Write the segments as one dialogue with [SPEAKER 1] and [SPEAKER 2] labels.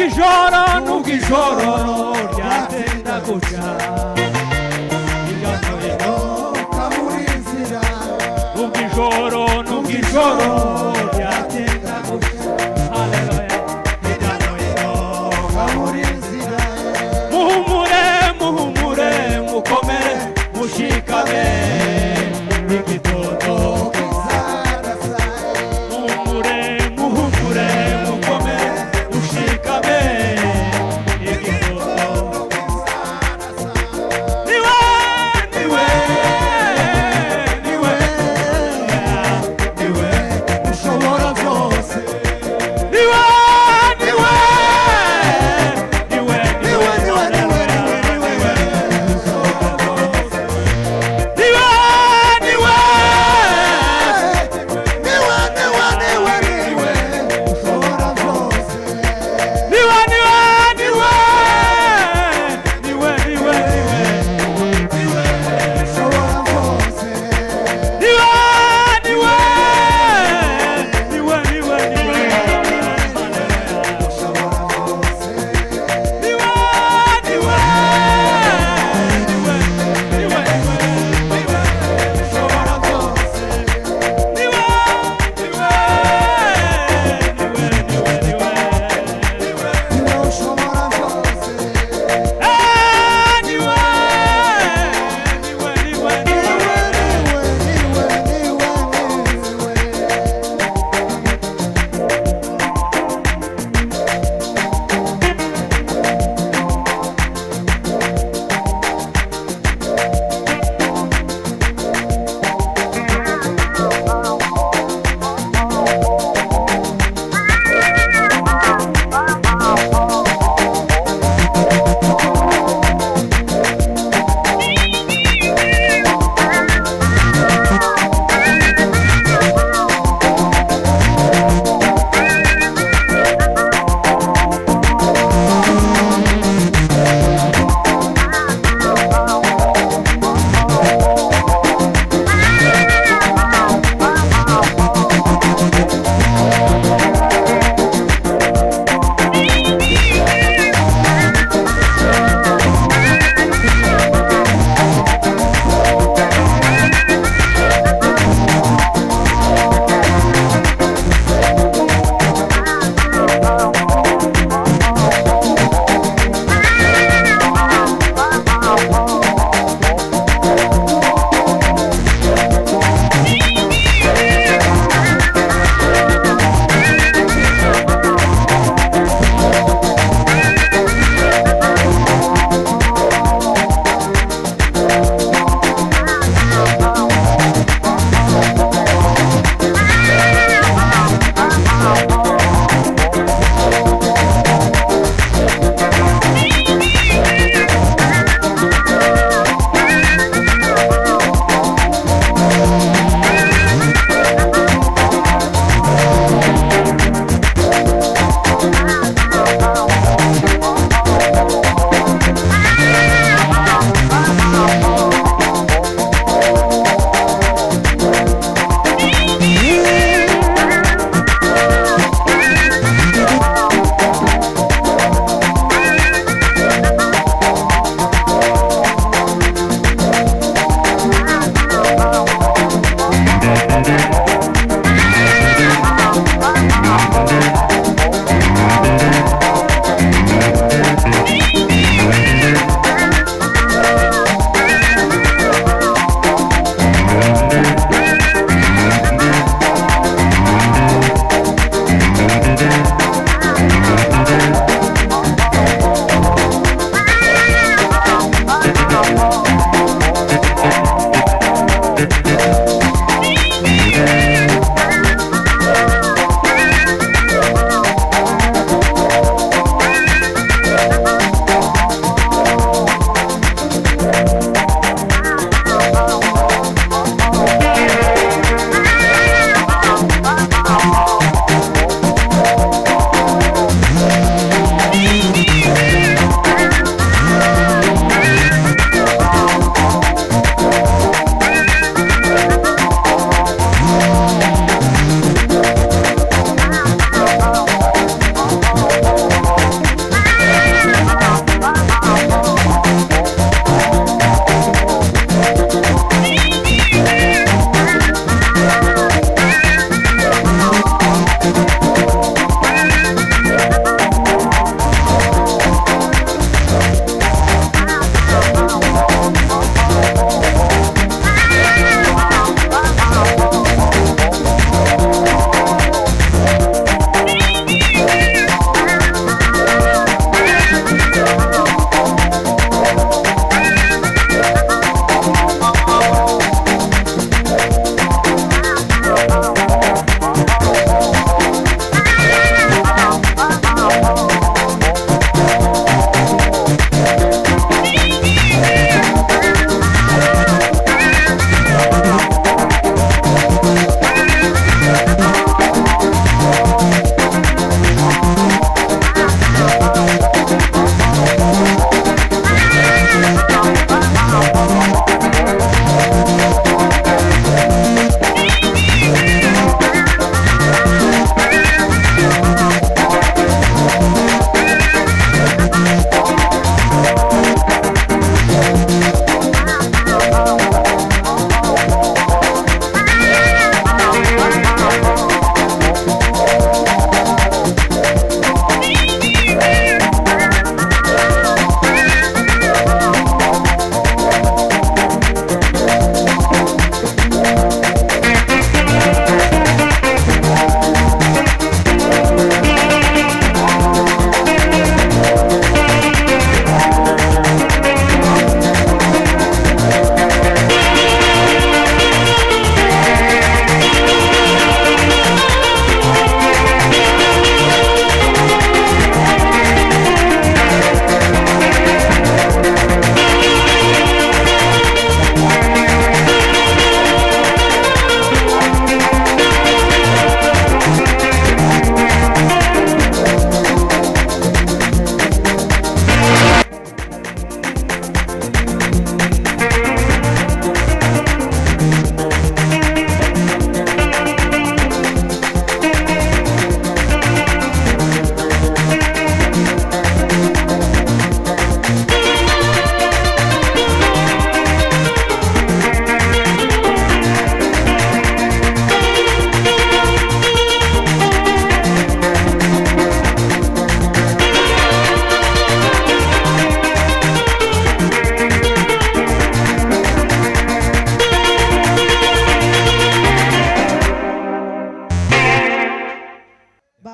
[SPEAKER 1] ijoro ryatenda guca hirya no hino
[SPEAKER 2] kabura inzira
[SPEAKER 1] ijoro ryatenda guca haleluya hirya no hino
[SPEAKER 2] kabura inzira
[SPEAKER 1] muhumure mukomere mushikame igitondo muhumure mukomere mushikame igitondo niwe ushobora byose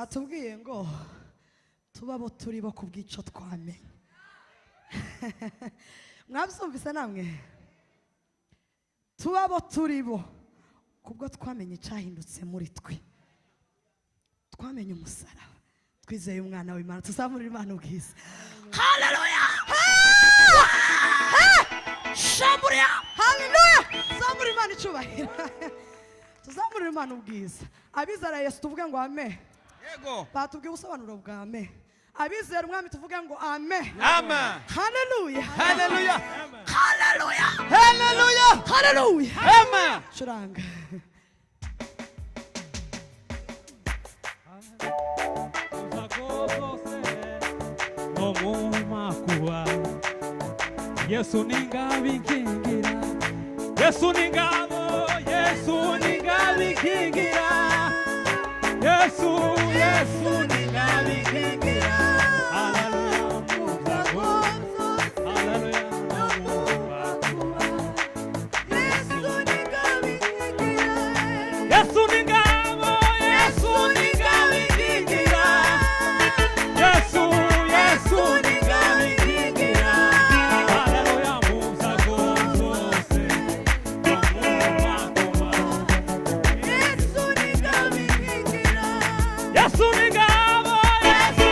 [SPEAKER 3] batubwiye ngo tubabo turi bo kubwico twamenye. Mwabyumvise namwe? Tubabo turi bo kubwo twamenye cyahindutse muri twe. Twamenye umusaraba, twizeye umwana w'Imana, tuzamurira Imana ubwiza. Haleluya! Shamburia! Haleluya! Tuzamurira Imana icyubahiro. Tuzamurira Imana ubwiza. Abizera Yesu tuvuge ngo amen. Yego. Batubwiye ubusobanuro bwa amen. Abizera umwami tuvuge ngo amen.
[SPEAKER 1] Amen.
[SPEAKER 3] Haleluya!
[SPEAKER 1] Haleluya.
[SPEAKER 3] Haleluya!
[SPEAKER 1] Haleluya.
[SPEAKER 3] Haleluya!
[SPEAKER 1] Amen.
[SPEAKER 3] Shuranga.
[SPEAKER 1] Yesu ningabikingira, Yesu ningabo, Yesu ningabikingira, Yesu, Yesu ningabikingira. Haleluya, haleluya, Yesu ningabikingira, Yesu ningabo, Yesu ningabikingira, Yesu, Yesu ningabikingira. Yesu ningabo, Yesu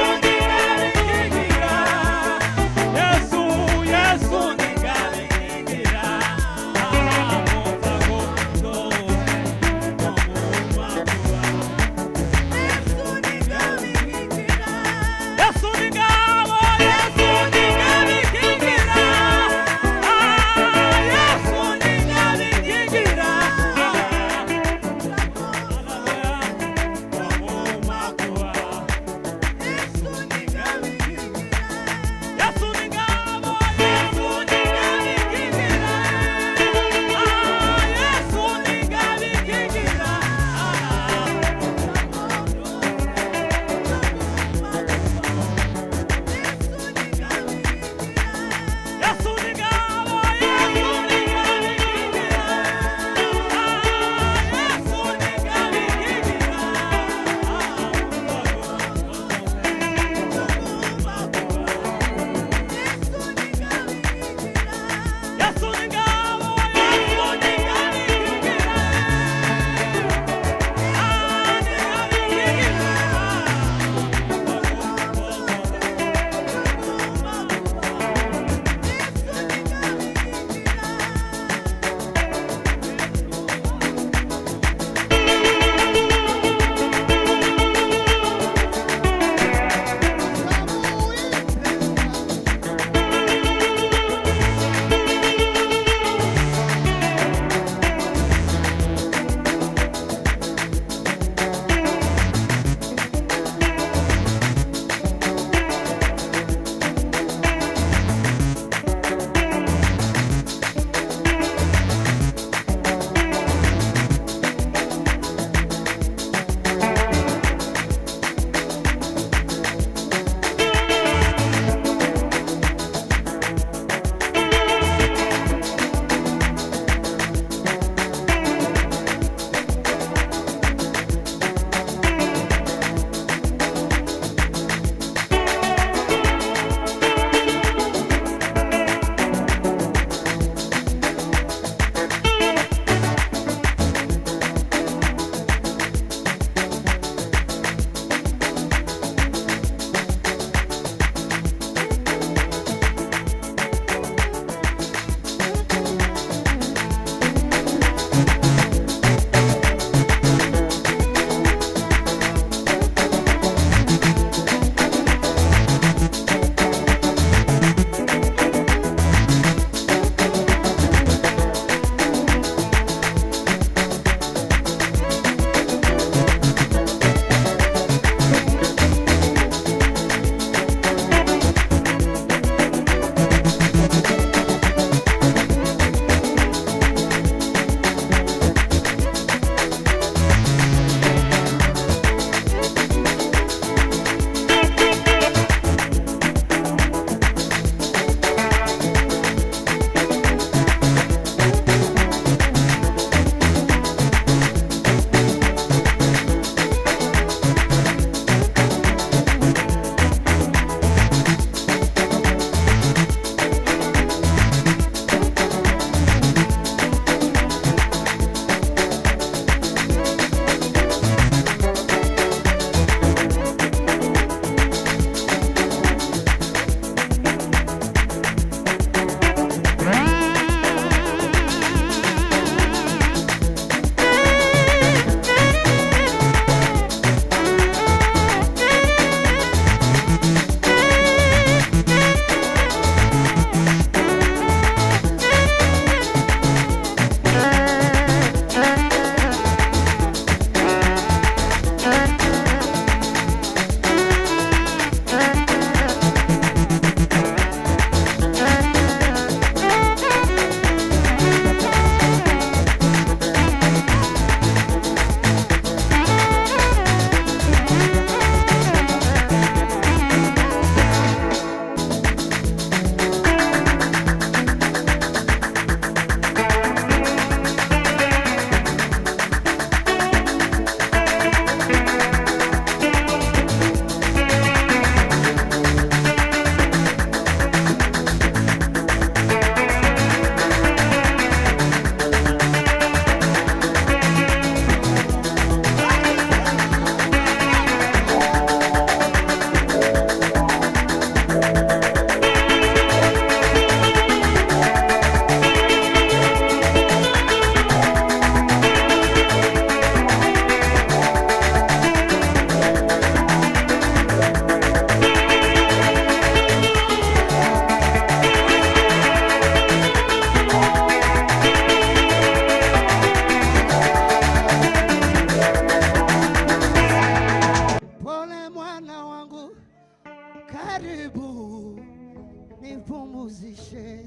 [SPEAKER 2] uzishe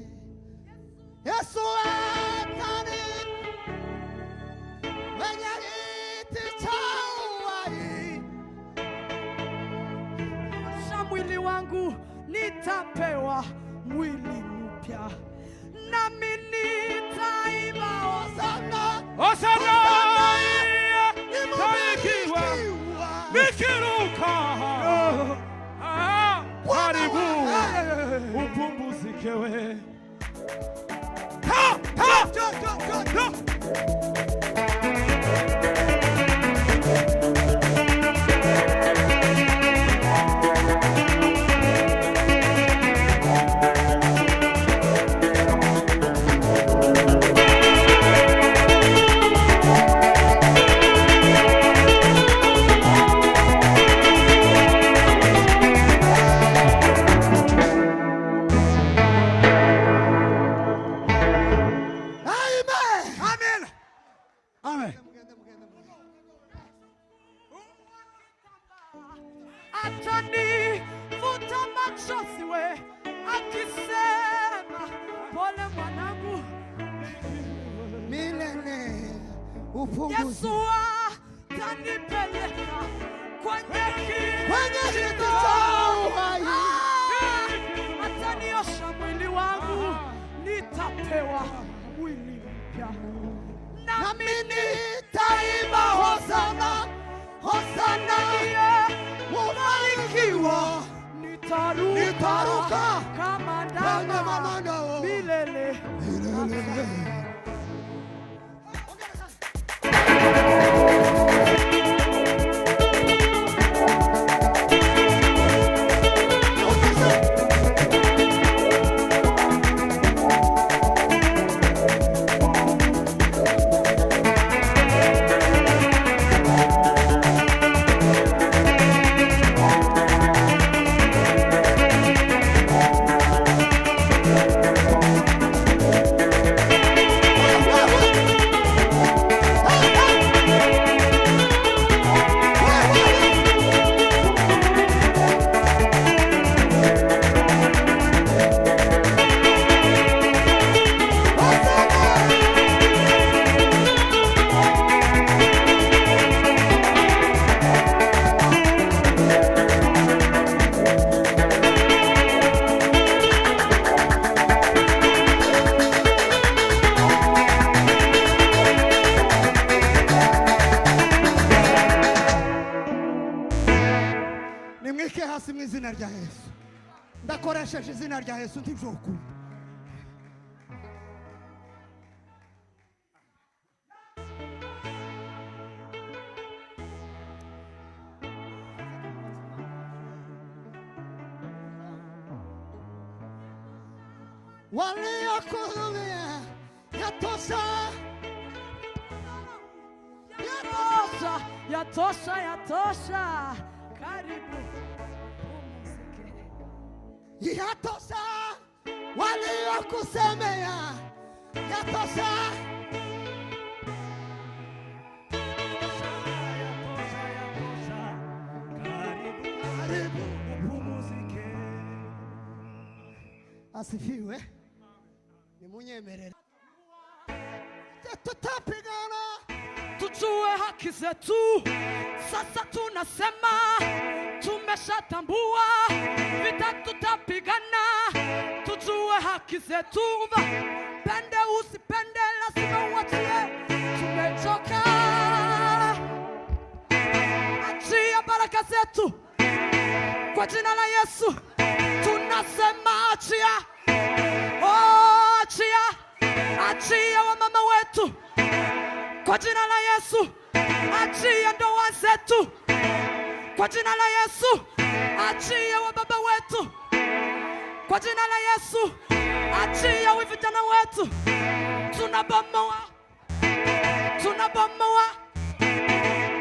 [SPEAKER 2] Yesu atani wenye kiti cha uhai.
[SPEAKER 3] Mwili wangu nitapewa mwili mpya, nami nitaimba hosana,
[SPEAKER 1] Hosana, barikiwa, nikiruka. Karibu upumzike we.
[SPEAKER 3] Atanifuta machozi we, akisema pole mwanangu,
[SPEAKER 2] milele upunguzi.
[SPEAKER 3] Yesu atanipeleka kwenye
[SPEAKER 2] kiti cha uhai.
[SPEAKER 3] Ataniosha mwili wangu, nitapewa mwili mpya,
[SPEAKER 2] nami nitaimba hosana, hosana, ubarikiwa.
[SPEAKER 3] Nitaruka kama ndama milele.
[SPEAKER 2] Nimwike hasi mu izina rya Yesu. Ndakoresheje izina rya Yesu ntibyokuri. Waliokuhurumia yatosha,
[SPEAKER 3] Yatosha, yatosha, yatosha. Karibu upumzike.
[SPEAKER 2] yatosha, waliokusemea yatosha.
[SPEAKER 1] Karibu upumzike.
[SPEAKER 2] Asifiwe. Nimunyemerere. Tutapigana,
[SPEAKER 3] Tujue haki zetu, sasa tunasema tumeshatambua, vita tutapigana. Tujue haki zetu, pende usipende lazima uachie, tumechoka. Achia baraka zetu kwa jina la Yesu, tunasema achia. Oh, achia, achia wamama wetu kwa jina la Yesu, achia ndoa zetu kwa jina la Yesu, achia wababa wetu kwa jina la Yesu, achia vijana wetu. Tunabomoa, tunabomoa,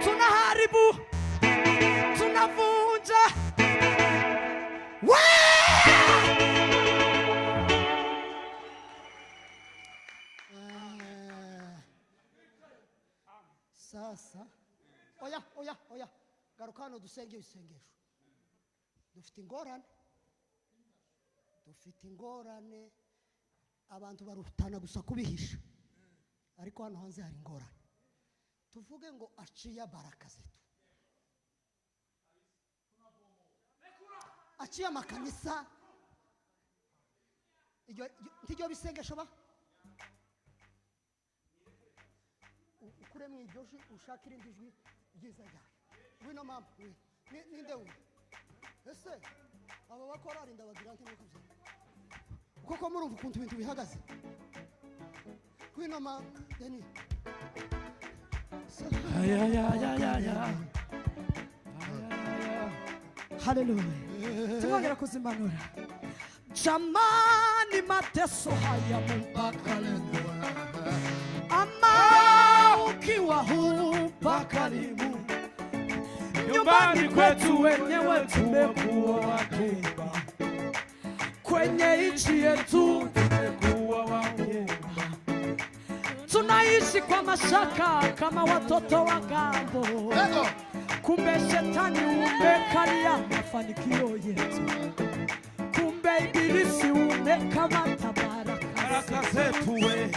[SPEAKER 3] tunaharibu, tunavunja.
[SPEAKER 2] Sasa oya garuka hano dusenge isengesho. Dufite ingorane, dufite ingorane abantu barutana gusa kubihisha ariko hano hanze hari ingorane tuvuge ngo aciye baraka zetu aciye amakanisa ntijyo bisengesho ba ukure mu iryo jwi ushakira indi jwi ryiza ryawe wino mama ninde we ese aba bakorari ndabagira nti mukuze kuko murumva ukuntu ibintu bihagaze wino mama Deni
[SPEAKER 3] haleluya tumongera kuzimanura jamani mateso haya mpaka leo ama ukiwa hupa karibu nyumbani kwetu wenyewe tumekuwa watumba kwenye nchi yetu tumekuwa watumba tunaishi kwa mashaka kama watoto wa gambo kumbe shetani umekalia mafanikio yetu kumbe ibilisi umekamata baraka zetu we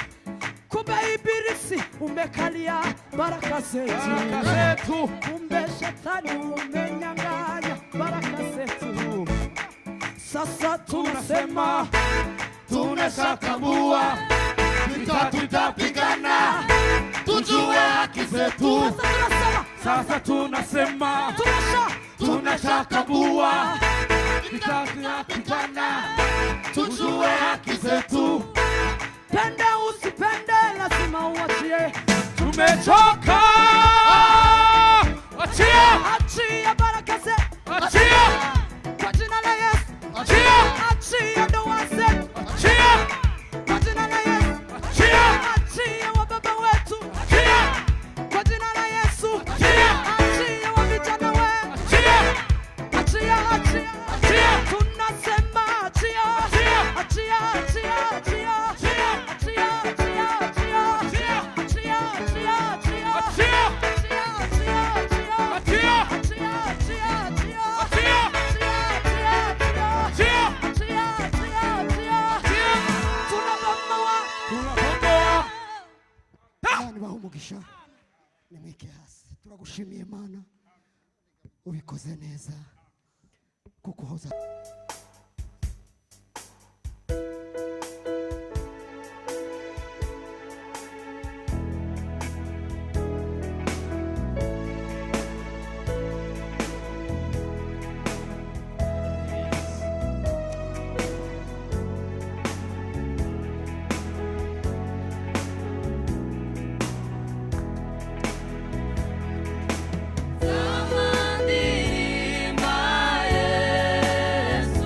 [SPEAKER 3] kumbe ibilisi umekalia baraka zetu kumbe shetani umenyang'anya baraka zetu sasa tunasema tunashakabua tutapigana tujue haki zetu sasa tunasema tunashakabua tutapigana tujue haki zetu pende usipende lazima uachie tumechoka achia baraka zetu achia kwa jina la Yesu achia ndoa zetu achia kwa jina la Yesu achia wababa wetu kwa jina la Yesu achia wa vijana wetu achia tunasema achia bahumugisha nimwike hasi turagushimiye Mana ubikoze neza kuko hoza
[SPEAKER 4] Sama ndirimba Yesu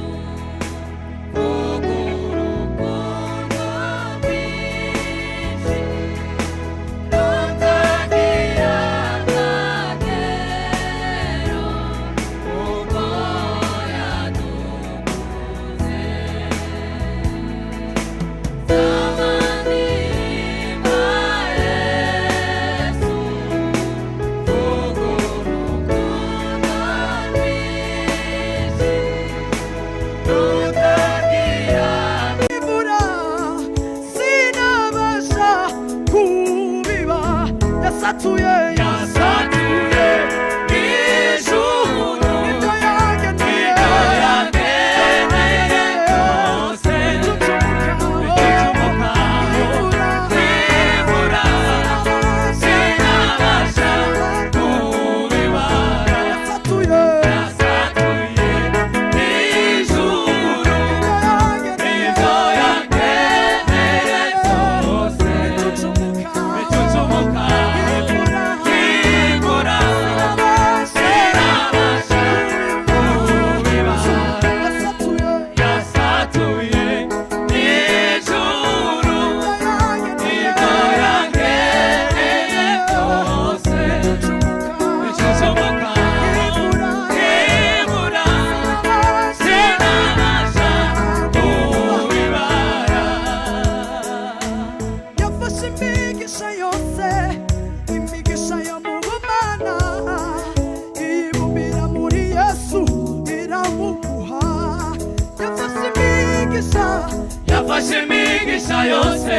[SPEAKER 1] yafashe imigisha yose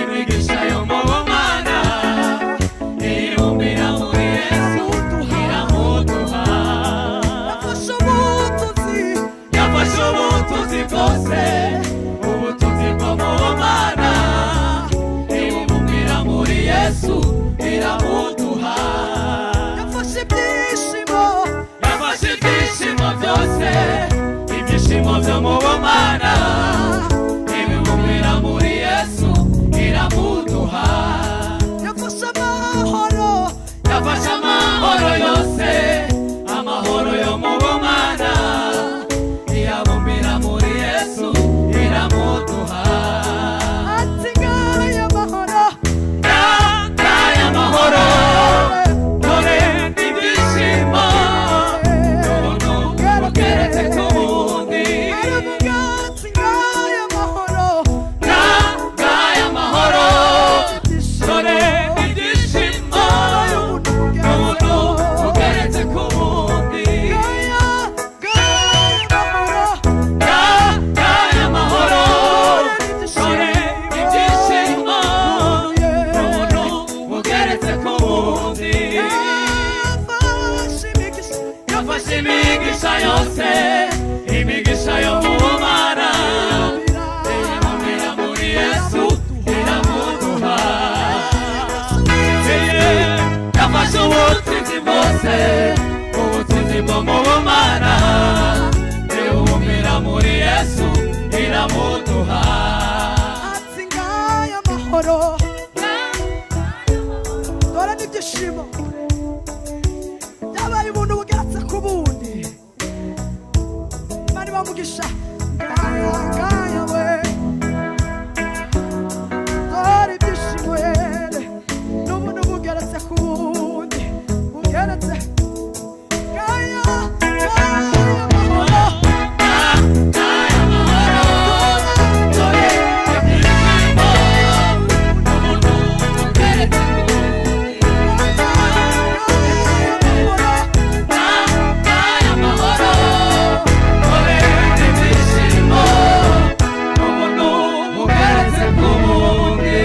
[SPEAKER 1] imigisha yo mu bumana ibumbira muri Yesu iramuduha yafashe ubutunzi bwose ubutunzi bwo mu bumana ibumbira muri Yesu iramuduha yafashe ibyishimo byose ibyishimo byo mu bumana ibibumbira muri Yesu iramuduha yafashe amahoro yose amahoro yo mu bumana iyabumbira muri Yesu iramuduha ati ngaya amahoro dore ibyishimo n'ubuntu bugeretse ku bundi ngaya amahoro dore ibyishimo n'ubuntu bugeretse ku bundi ngaya amahoro dore ibyishimo n'ubuntu bugeretse ku bundi yafashe imigisha yose imigisha yo mu bumana ibumbira muri Yesu iramuduha yafashe ubutunzi bwose ubutunzi bwo mu bumana ibumbira muri Yesu iramuduha ati ngaya amahoro dore n'ibyishimo byabaye ubuntu bugeretse ku bundi bari bamugisha ngaya we dore ibyishimo yere n'ubuntu bugeretse ku bundi bugeretse ngaya amahoro dore ibyishimo n'ubuntu bugeretse ku bundi